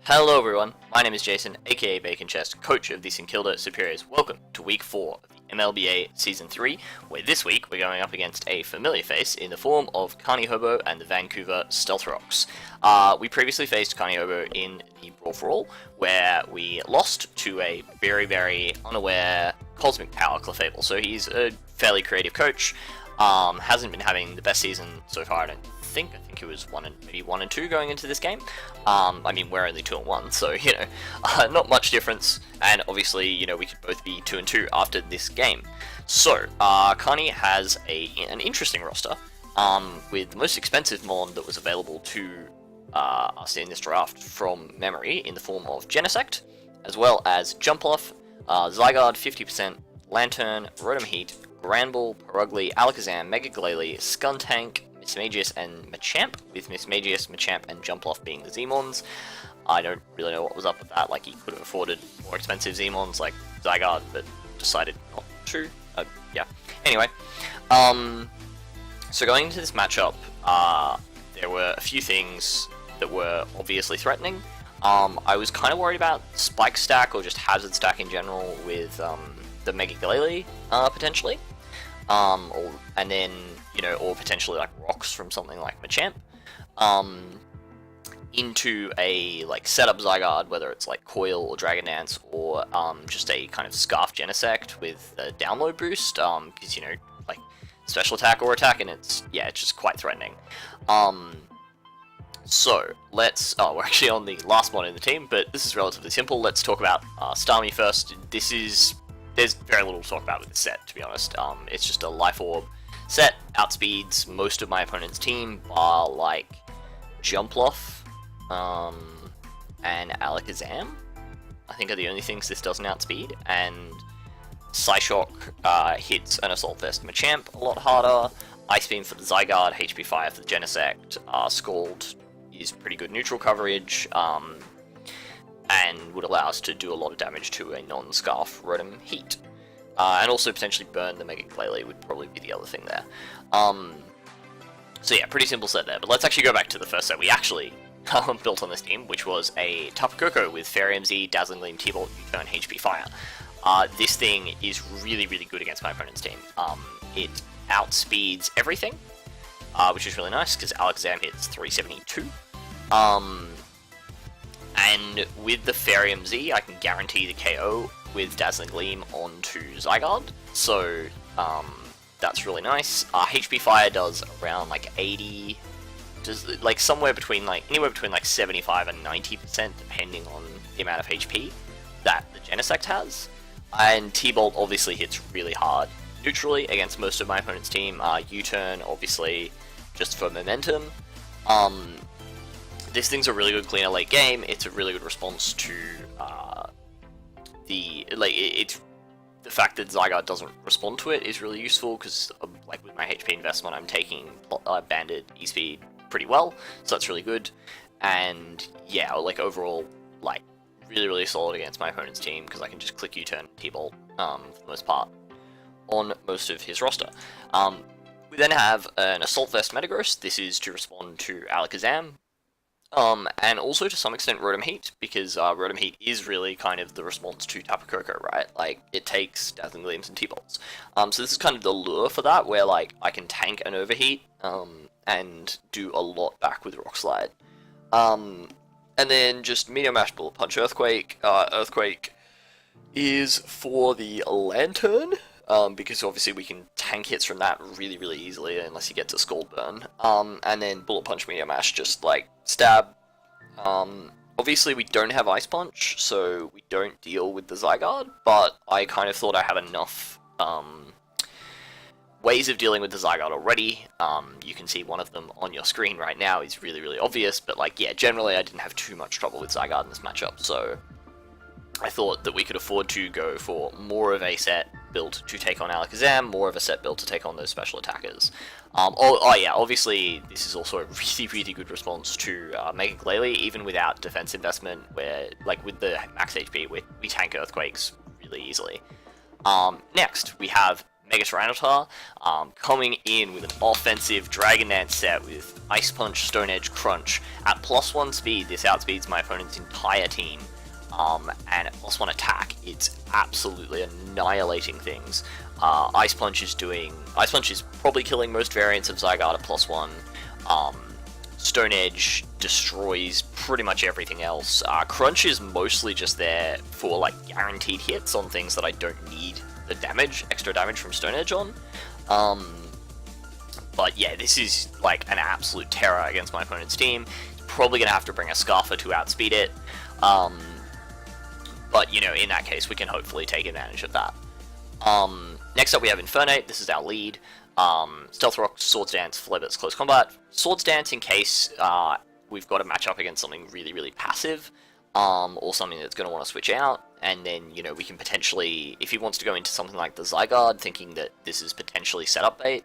Hello everyone, my name is Jason, aka Bacon Chest, coach of the St Kilda Superiors. Welcome to week 4 of the MLBA Season 3, where this week we're going up against a familiar face in the form of Carney Hobo and the Vancouver Stealth Rocks. We previously faced Carney Hobo in the Brawl for All, where we lost to a very unaware Cosmic Power Clefable. So he's a fairly creative coach, hasn't been having the best season so far, I think he was maybe 1 and 2 going into this game. I mean, we're only 2 and 1, so not much difference. And obviously, we could both be 2 and 2 after this game. So Carney has an interesting roster, with the most expensive mon that was available to us in this draft from memory in the form of Genesect, as well as Jumpluff, Zygarde 50%, Lantern, Rotom Heat, Granbull, Perugly, Alakazam, Mega Glalie, Skuntank, Mismagius and Machamp, with Mismagius, Machamp, and Jumpluff being the Zmons. I don't really know what was up with that. Like, he could have afforded more expensive Zmons like Zygarde, but decided not to. Yeah. Anyway, so going into this matchup, there were a few things that were obviously threatening. I was kind of worried about Spike Stack or just Hazard Stack in general with the Mega Glalie, potentially. And then, or potentially like rocks from something like Machamp, into a setup Zygarde, whether it's like Coil or Dragon Dance, or just a kind of Scarf Genesect with a download boost, because like special attack or attack, and it's just quite threatening. So let's. We're actually on the last one in the team, but this is relatively simple. Let's talk about Starmie first. There's very little to talk about with this set, to be honest. It's just a Life Orb set, outspeeds most of my opponent's team, bar like Jumpluff and Alakazam, I think, are the only things this doesn't outspeed, and Psyshock hits an Assault Vest Machamp a lot harder, Ice Beam for the Zygarde, HP Fire for the Genesect, Scald is pretty good neutral coverage, and would allow us to do a lot of damage to a non-Scarf Rotom Heat. And also potentially burn the Mega Glalie would probably be the other thing there. So yeah, pretty simple set there. But let's actually go back to the first set we actually built on this team, which was a Tapu Koko with Fairy MZ, Dazzling Gleam, T-Bolt, U-Turn, HP Fire. This thing is really good against my opponent's team. It outspeeds everything, which is really nice because Alakazam hits 372. And with the Fairy MZ, I can guarantee the KO with Dazzling Gleam onto Zygarde, so that's really nice. HP Fire does around 80, somewhere between anywhere between 75 and 90%, depending on the amount of HP that the Genesect has. And T-Bolt obviously hits really hard neutrally against most of my opponent's team. U-Turn obviously just for momentum. This thing's a really good cleaner late game. It's a really good response to it's the fact that Zygarde doesn't respond to it is really useful because with my HP investment, I'm taking Banded E-Speed pretty well, so that's really good. And yeah, overall, really solid against my opponent's team because I can just click U-Turn T-Bolt for the most part on most of his roster. We then have an Assault Vest Metagross. This is to respond to Alakazam. And also to some extent Rotom Heat, because Rotom Heat is really kind of the response to Tapu Koko, right? It takes Dazzling Gleams and T-Bolts. So this is kind of the lure for that, where I can tank an Overheat, and do a lot back with Rock Slide. And then just Meteor Mash, Bullet Punch, Earthquake. Earthquake is for the Lantern, because obviously we can tank hits from that really easily unless you get to Scald Burn. And then Bullet Punch, Meteor Mash, just stab. Obviously we don't have Ice Punch, so we don't deal with the Zygarde, but I kind of thought I had enough ways of dealing with the Zygarde already. You can see one of them on your screen right now is really obvious, but generally I didn't have too much trouble with Zygarde in this matchup, so I thought that we could afford to go for more of a set built to take on Alakazam, more of a set built to take on those special attackers. Yeah, obviously this is also a really good response to Mega Glalie, even without defense investment, where with the max HP we tank Earthquakes really easily. Next we have Mega Tyranitar, coming in with an offensive Dragon Dance set with Ice Punch, Stone Edge, Crunch. At +1 speed, this outspeeds my opponent's entire team, and at +1 attack, it's absolutely annihilating things. Ice Punch is probably killing most variants of Zygarde at +1. Stone Edge destroys pretty much everything else. Crunch is mostly just there for like guaranteed hits on things that I don't need the extra damage from Stone Edge on. But yeah, this is like an absolute terror against my opponent's team. He's probably going to have to bring a Scarfer to outspeed it. But you know, in that case, we can hopefully take advantage of that. Next up we have Infernape. This is our lead. Stealth Rock, Swords Dance, Flare Blitz, Close Combat. Swords Dance in case we've got to match up against something really, really passive, or something that's going to want to switch out, and then, you know, we can potentially, if he wants to go into something like the Zygarde, thinking that this is potentially setup bait,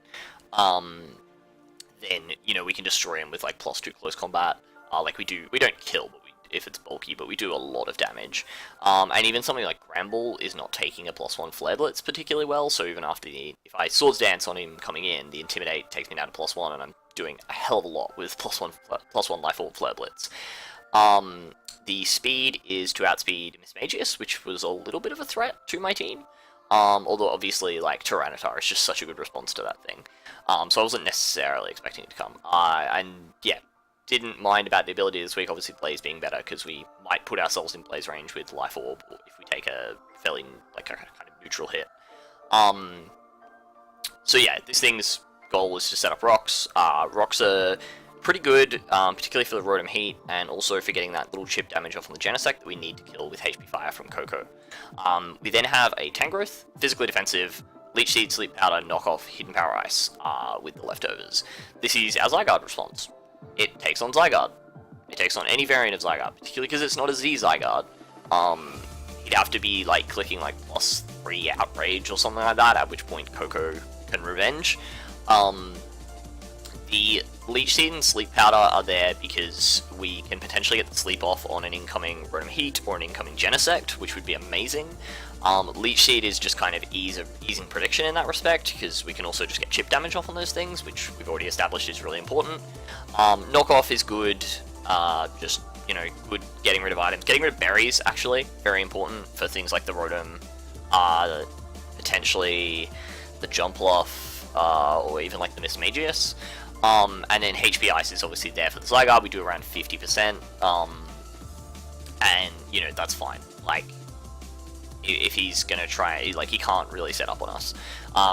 then, you know, we can destroy him with, like, +2 Close Combat, like we don't kill, but if it's bulky, but we do a lot of damage. And even something like Gramble is not taking a +1 Flare Blitz particularly well, so even after if I Swords Dance on him coming in, the Intimidate takes me down to +1, and I'm doing a hell of a lot with +1 Life Orb Flare Blitz. The speed is to outspeed Mismagius, which was a little bit of a threat to my team. Although obviously, like, Tyranitar is just such a good response to that thing. So I wasn't necessarily expecting it to come. And yeah, didn't mind about the ability this week, obviously Blaze being better, because we might put ourselves in Blaze range with Life Orb, or if we take a fairly, like, a kind of neutral hit. So yeah, this thing's goal was to set up rocks. Rocks are pretty good, particularly for the Rotom Heat, and also for getting that little chip damage off on the Genesect that we need to kill with HP Fire from Coco. We then have a Tangrowth, physically defensive, Leech Seed, Sleep Powder, Knockoff, Hidden Power Ice, with the leftovers. This is our Zygarde response. It takes on Zygarde. It takes on any variant of Zygarde, particularly because it's not a Z Zygarde. He'd have to be, like, clicking, like, +3 Outrage or something like that, at which point Coco can revenge. The Leech Seed and Sleep Powder are there because we can potentially get the sleep off on an incoming Rotom Heat or an incoming Genesect, which would be amazing. Leech Seed is just kind of easing prediction in that respect, because we can also just get chip damage off on those things, which we've already established is really important. Knockoff is good, just, you know, good getting rid of items. Getting rid of berries, actually, very important for things like the Rotom, potentially the Jumpluff, or even like the Mismagius. And then HP Ice is obviously there for the Zygarde. We do around 50%, and, you know, that's fine. Like, if he's gonna try, like, he can't really set up on us.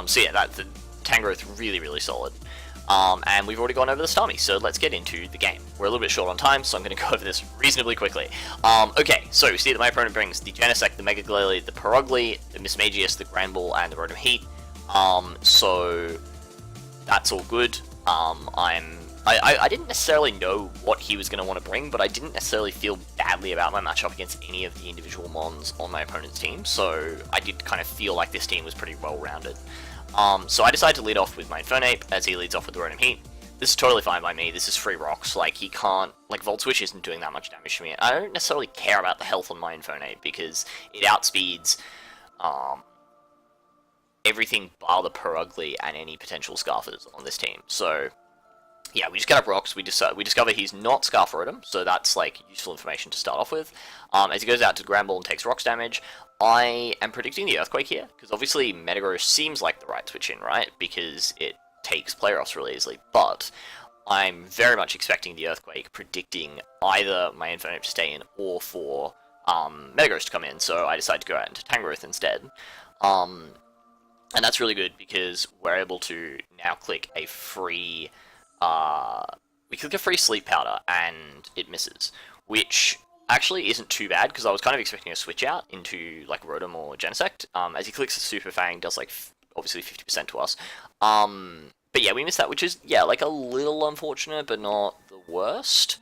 So yeah, the Tangrowth really, really solid. And we've already gone over the Starmie, so let's get into the game. We're a little bit short on time, so I'm going to go over this reasonably quickly. Okay, so we see that my opponent brings the Genesect, the Mega Glalie, the Perugly, the Mismagius, the Granbull, and the Rotom Heat. So that's all good. I didn't necessarily know what he was going to want to bring, but I didn't necessarily feel badly about my matchup against any of the individual mons on my opponent's team, so I did kind of feel like this team was pretty well-rounded. So I decided to lead off with my Infernape, as he leads off with the Rotom Heat. This is totally fine by me. This is free rocks. Like, he can't... Like, Volt Switch isn't doing that much damage to me. I don't necessarily care about the health on my Infernape, because it outspeeds everything bar the Perugly and any potential Scarfers on this team. So, yeah, we just get up rocks. We discover he's not Scarf Rotom, so that's, like, useful information to start off with. As he goes out to Granbull and takes rocks damage, I am predicting the Earthquake here, because obviously Metagross seems like the right switch in, right? Because it takes Playoffs really easily, but I'm very much expecting the Earthquake, predicting either my Infernape to stay in or for Metagross to come in, so I decided to go out into Tangrowth instead. And that's really good, because we're able to now click a free... we click a free Sleep Powder, and it misses, which actually isn't too bad, because I was kind of expecting a switch out into, like, Rotom or Genesect. As he clicks a Super Fang, does, like, obviously 50% to us. But yeah, we missed that, which is, yeah, like, a little unfortunate, but not the worst.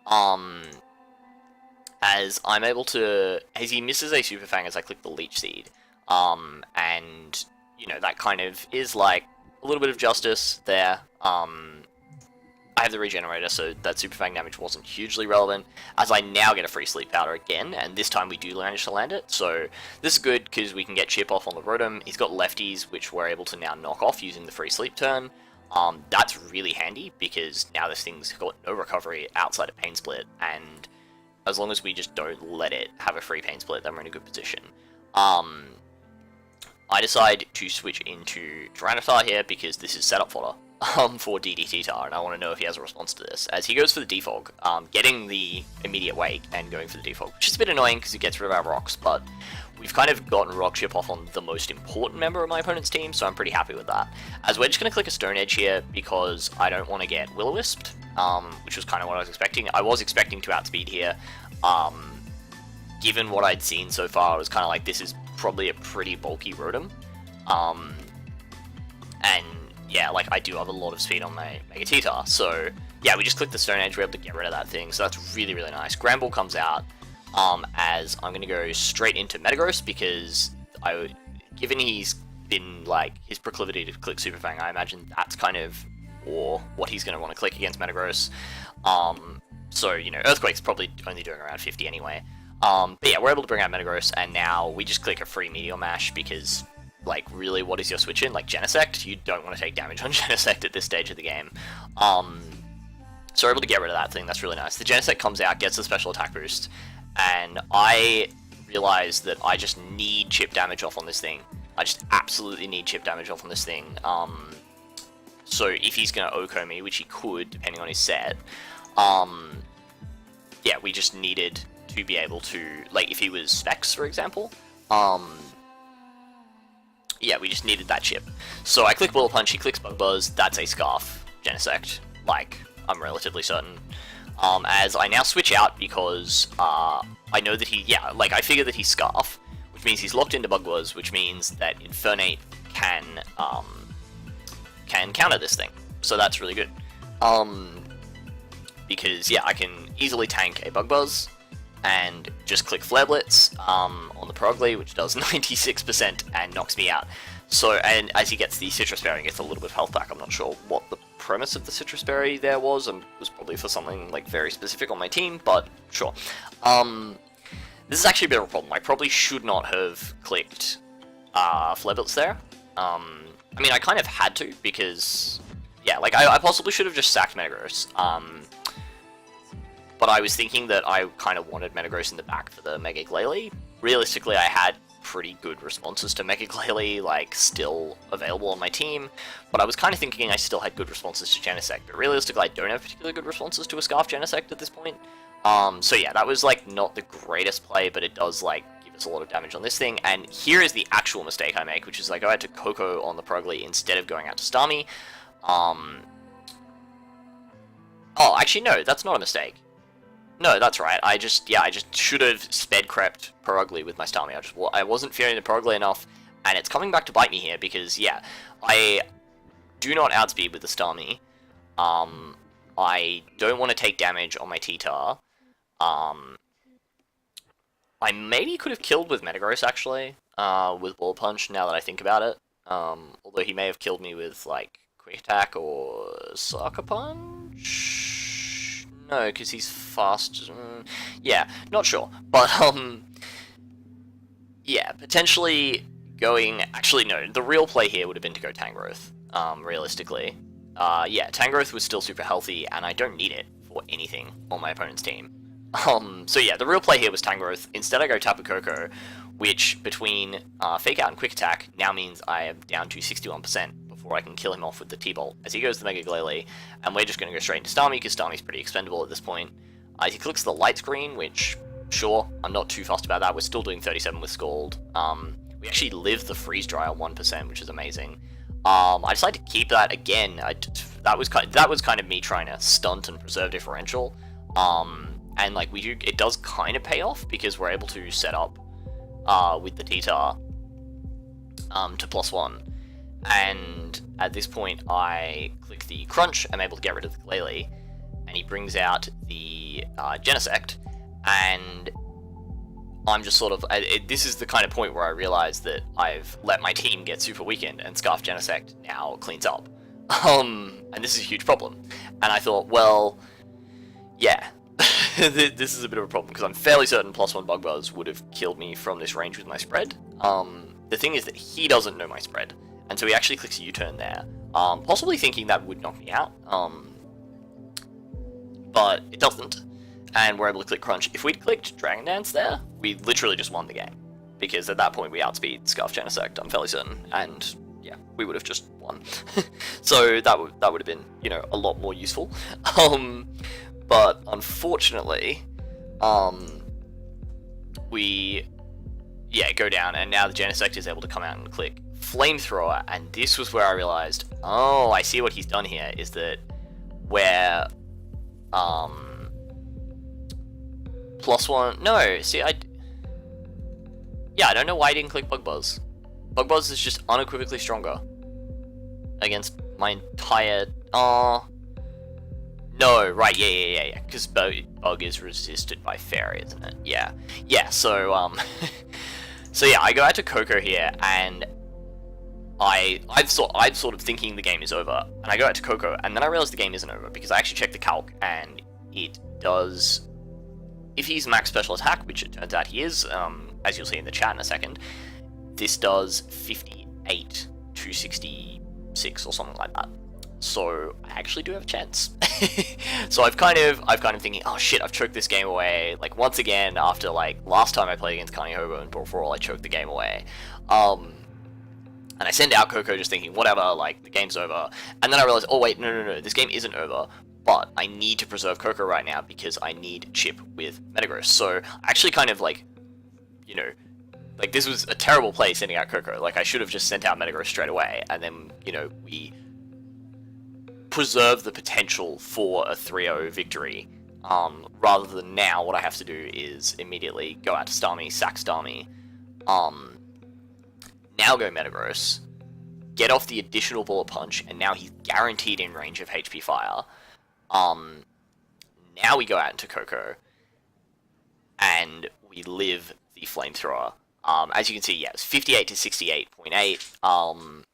As I'm able to... As he misses a Super Fang as I click the Leech Seed. And, you know, that kind of is, like, a little bit of justice there. I have the regenerator, so that Super Fang damage wasn't hugely relevant, as I now get a free sleep powder again, and this time we do manage to land it, so this is good because we can get chip off on the Rotom. He's got lefties, which we're able to now knock off using the free sleep turn. That's really handy, because now this thing's got no recovery outside of Pain Split, and as long as we just don't let it have a free Pain Split, then we're in a good position. I decide to switch into Tyranitar here, because this is setup fodder for DDT-Tar, and I want to know if he has a response to this, as he goes for the Defog, getting the immediate wake and going for the Defog, which is a bit annoying because it gets rid of our rocks, but we've kind of gotten Rock Chip off on the most important member of my opponent's team, so I'm pretty happy with that. As we're just going to click a Stone Edge here, because I don't want to get Will-O-Wisped, which was kind of what I was expecting. I was expecting to outspeed here. Given what I'd seen so far, I was kind of like, this is probably a pretty bulky Rotom. And yeah, like, I do have a lot of speed on my Mega T-Tar, so yeah, we just click the Stone Edge, we're able to get rid of that thing, so that's really, really nice. Granbull comes out, as I'm going to go straight into Metagross, because given he's been, like, his proclivity to click Super Fang, I imagine that's kind of what he's going to want to click against Metagross. So, you know, Earthquake's probably only doing around 50 anyway. But yeah, we're able to bring out Metagross, and now we just click a free Meteor Mash, because, like, really, what is your switch in? Like, Genesect? You don't want to take damage on Genesect at this stage of the game. So we're able to get rid of that thing, that's really nice. The Genesect comes out, gets a special attack boost, and I realize that I just need chip damage off on this thing. I just absolutely need chip damage off on this thing. So if he's going to Oko me, which he could, depending on his set, yeah, we just needed to be able to, like, if he was Specs, for example, yeah, we just needed that chip. So I click Bullet Punch, he clicks Bug Buzz, that's a Scarf Genesect, like, I'm relatively certain. As I now switch out, because I know that yeah, like, I figure that he's Scarf, which means he's locked into Bug Buzz, which means that Infernape can counter this thing, so that's really good. Because, yeah, I can easily tank a Bug Buzz, and just click Flare Blitz on the Perugly, which does 96% and knocks me out. So, and as he gets the Citrus Berry and gets a little bit of health back, I'm not sure what the premise of the Citrus Berry there was, and it was probably for something, like, very specific on my team, but sure. This is actually a bit of a problem. I probably should not have clicked Flare Blitz there. I mean, I kind of had to, because, yeah, like, I possibly should have just sacked Metagross. But I was thinking that I kind of wanted Metagross in the back for the Mega Glalie. Realistically, I had pretty good responses to Mega Glalie, like, still available on my team, but I was kind of thinking I still had good responses to Genesect, but realistically, I don't have particularly good responses to a Scarf Genesect at this point. So yeah, that was, like, not the greatest play, but it does, like, give us a lot of damage on this thing, and here is the actual mistake I make, which is I go out to Koko on the Perugly instead of going out to Starmie. Oh, actually, no, that's not a mistake. No, that's right. I just should have sped crept Perugly with my Starmie. I wasn't fearing the Perugly enough, and it's coming back to bite me here because, yeah, I do not outspeed with the Starmie. I don't want to take damage on my T-Tar. I maybe could have killed with Metagross, actually, with Bullet Punch, now that I think about it. Although he may have killed me with, like, Quick Attack or Sucker Punch? No, because he's fast. Yeah, not sure. But, yeah, potentially going... Actually, no, the real play here would have been to go Tangrowth, realistically. Yeah, Tangrowth was still super healthy, and I don't need it for anything on my opponent's team. So yeah, the real play here was Tangrowth. Instead I go Tapu Koko, which between Fake Out and Quick Attack now means I am down to 61% before I can kill him off with the T-Bolt as he goes to the Mega Glalie, and we're just going to go straight into Starmie because Starmie's pretty expendable at this point. He clicks the Light Screen, which, sure, I'm not too fussed about that. We're still doing 37 with Scald. We actually live the Freeze Dry on 1%, which is amazing. I decided to keep that again. That was kind of me trying to stunt and preserve differential. And like it does kind of pay off because we're able to set up with the T-Tar to +1. And at this point, I click the Crunch. I'm able to get rid of the Glalie, and he brings out the Genesect, and I'm just sort of... this is the kind of point where I realize that I've let my team get super weakened, and Scarf Genesect now cleans up. And this is a huge problem. And I thought, well, yeah, this is a bit of a problem, because I'm fairly certain +1 Bug Buzz would have killed me from this range with my spread. The thing is that he doesn't know my spread, and so he actually clicks a U-turn there, possibly thinking that would knock me out, but it doesn't, and we're able to click Crunch. If we'd clicked Dragon Dance there, we literally just won the game, because at that point we outspeed Scarf Genesect, I'm fairly certain, and yeah, we would have just won. So that would have been, you know, a lot more useful. But unfortunately, we go down, and now the Genesect is able to come out and click Flamethrower, and this was where I realized, oh, I see what he's done here, is that where +1, no, see, I don't know why I didn't click Bug Buzz. Bug Buzz is just unequivocally stronger against my entire, no, right, yeah, because Bug is resisted by Fairy, isn't it? Yeah, so, so yeah, I go out to Coco here, and I'm sort of thinking the game is over, and I go out to Coco, and then I realize the game isn't over, because I actually checked the calc, and it does, if he's max special attack, which it turns out he is, as you'll see in the chat in a second, this does 58 to 66 or something like that. So I actually do have a chance. So I've kind of thinking, oh shit, I've choked this game away. Like once again, after like last time I played against Carney Hobo and Brawl for All, I choked the game away. And I send out Coco just thinking, whatever, like the game's over. And then I realize, oh wait, no, this game isn't over. But I need to preserve Coco right now because I need chip with Metagross. So I actually kind of like, you know, like this was a terrible play sending out Coco. Like I should have just sent out Metagross straight away, and then, you know, we preserve the potential for a 3-0 victory, rather than now what I have to do is immediately go out to Starmie, sack Starmie, now go Metagross, get off the additional Bullet Punch, and now he's guaranteed in range of HP Fire. Now we go out into Coco, and we live the Flamethrower. As you can see, yeah, it's 58 to 68.8,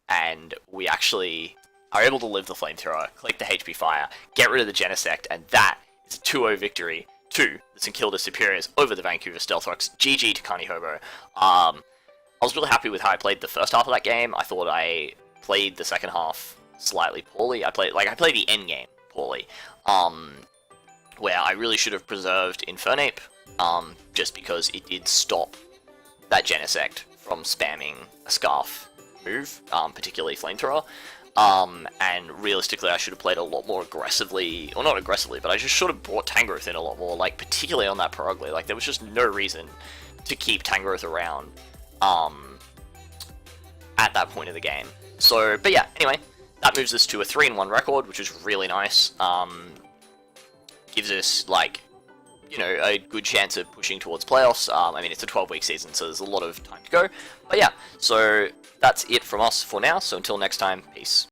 and we actually are able to live the Flamethrower, click the HP Fire, get rid of the Genesect, and that is a 2-0 victory to the St. Kilda Superiors over the Vancouver Stealthrox. GG to Carney Hobo. I was really happy with how I played the first half of that game. I thought I played the second half slightly poorly. I played the end game poorly, where I really should have preserved Infernape, just because it did stop that Genesect from spamming a Scarf move, particularly Flamethrower. And realistically, I should have played a lot more aggressively, or not aggressively, but I just should have brought Tangrowth in a lot more, like, particularly on that Perugly. Like, there was just no reason to keep Tangrowth around, at that point of the game. So, but yeah, anyway, that moves us to a 3-1 record, which is really nice. Gives us, like, you know, a good chance of pushing towards playoffs. I mean, it's a 12-week season, so there's a lot of time to go. But yeah, so that's it from us for now. So until next time, peace.